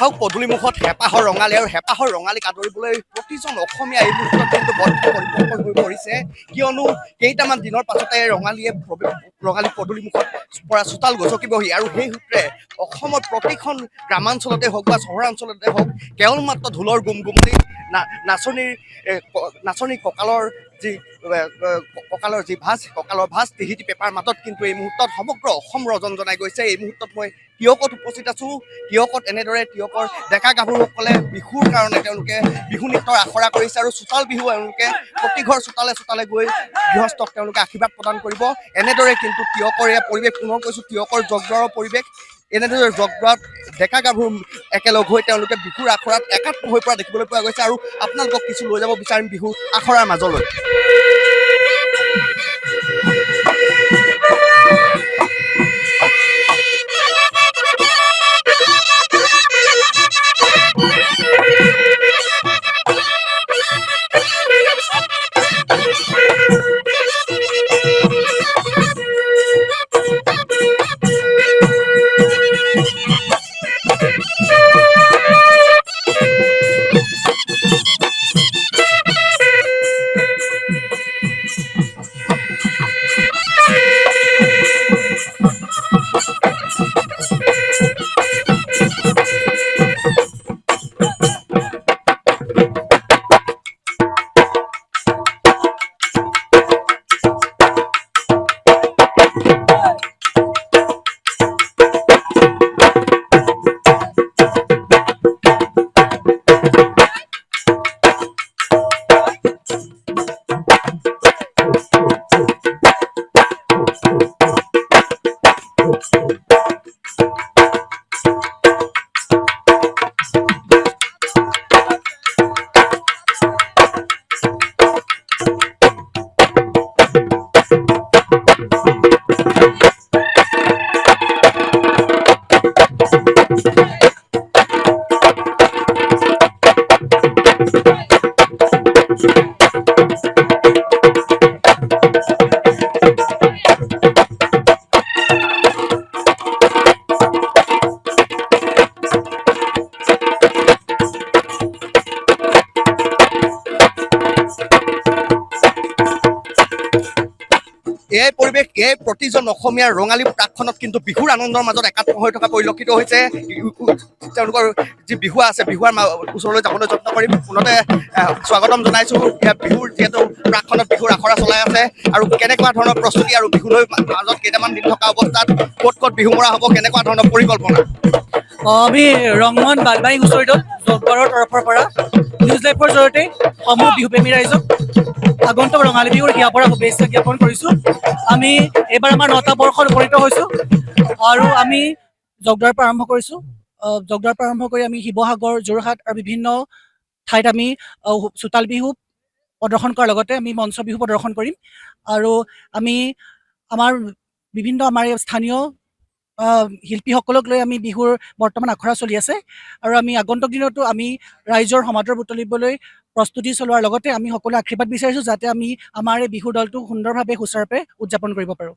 চাওক পদূলিমুখত হেঁপাহৰ ৰঙালী আৰু হেঁপাহৰ ৰঙালীক আদৰিবলৈ প্ৰতিজন অসমীয়া এই মুহূৰ্তত কিন্তু পৰিপক্ক হৈ পৰিছে কিয়নো কেইটামান দিনৰ পাছতে ৰঙালী পদূলিমুখত পৰা চোতাল গছকিবহি আৰু সেই সূত্ৰে অসমৰ প্ৰতিখন গ্ৰামাঞ্চলতে হওক বা চহৰাঞ্চলতে হওক কেৱল মাত্ৰ ঢোলৰ গুমগুমনি নাচনী কঁকালৰ যি কঁকালৰ ভাঁজ তিহিটি পেপাৰ মাতত কিন্তু এই মুহূৰ্তত সমগ্ৰ অসম ৰজন জনাই গৈছে। এই মুহূৰ্তত মই টিয়কত উপস্থিত আছোঁ। টিয়কত এনেদৰে টিয়কৰ ডেকা গাভৰুসকলে বিহুৰ কাৰণে তেওঁলোকে বিহু নৃত্যৰ আখৰা কৰিছে আৰু চোতাল বিহু তেওঁলোকে প্ৰতিঘৰ চোতালে চোতালে গৈ গৃহস্থক তেওঁলোকে আশীৰ্বাদ প্ৰদান কৰিব। এনেদৰে কিন্তু টিয়কৰ এয়া পৰিৱেশ, পুনৰ কৈছোঁ টিয়কৰ জগদৰৰ পৰিৱেশ। এনেদৰে জগদৰত ডেকা গাভৰু একেলগ হৈ তেওঁলোকে বিহুৰ আখৰাত একাত্ম হৈ পৰা দেখিবলৈ পোৱা গৈছে আৰু আপোনালোকক কিছু লৈ যাব বিচাৰিম বিহুৰ আখৰাৰ মাজলৈ। এই পৰিৱেশ, এই প্ৰতিজন অসমীয়াৰ ৰঙালী প্ৰাকখনত কিন্তু বিহুৰ আনন্দৰ মাজত একাত্ম হৈ থকা পৰিলক্ষিত হৈছে। তেওঁলোকৰ যি বিহুৱা আছে, বিহুৱাৰ ওচৰলৈ যাবলৈ যত্ন কৰিম। পুনতে স্বাগতম জনাইছোঁ। ইয়াত বিহুৰ যিহেতু প্ৰাকখনত বিহুৰ আখৰা চলাই আছে আৰু কেনেকুৱা ধৰণৰ প্ৰস্তুতি আৰু বিহুলৈ মাজত কেইটামান দিন থকা অৱস্থাত ক'ত ক'ত বিহু মৰা হ'ব, কেনেকুৱা ধৰণৰ পৰিকল্পনা? আমি ৰংমন বালবাৰী হুঁচৰিটোত জগদৰৰ তৰফৰ পৰা নিউজ লাইভৰ জৰিয়তে সমূহ বিহুপ্ৰেমী ৰাইজক আগন্তুক ৰঙালী বিহুৰ হিয়াপৰা শুভেচ্ছা জ্ঞাপন কৰিছোঁ। আমি এইবাৰ আমাৰ 9টা বৰ্ষত উপনীত হৈছোঁ আৰু আমি জগদৰৰ পৰা আৰম্ভ কৰিছোঁ। জগদৰৰ পৰা আৰম্ভ কৰি আমি শিৱসাগৰ, যোৰহাট আৰু বিভিন্ন ঠাইত আমি চোতাল বিহু প্ৰদৰ্শন কৰাৰ লগতে আমি মঞ্চ বিহু প্ৰদৰ্শন কৰিম আৰু আমি আমাৰ স্থানীয় শিল্পীসকলক লৈ আমি বিহুৰ বৰ্তমান আখৰা চলি আছে আৰু আমি আগন্তুক দিনতো আমি ৰাইজৰ সমাদৰ বুটলিবলৈ প্ৰস্তুতি চলোৱাৰ লগতে আমি সকলো আশীৰ্বাদ বিচাৰিছোঁ যাতে আমি আমাৰ এই বিহুৰ দলটো সুন্দৰভাৱে সুচাৰুৰূপে উদযাপন কৰিব পাৰোঁ।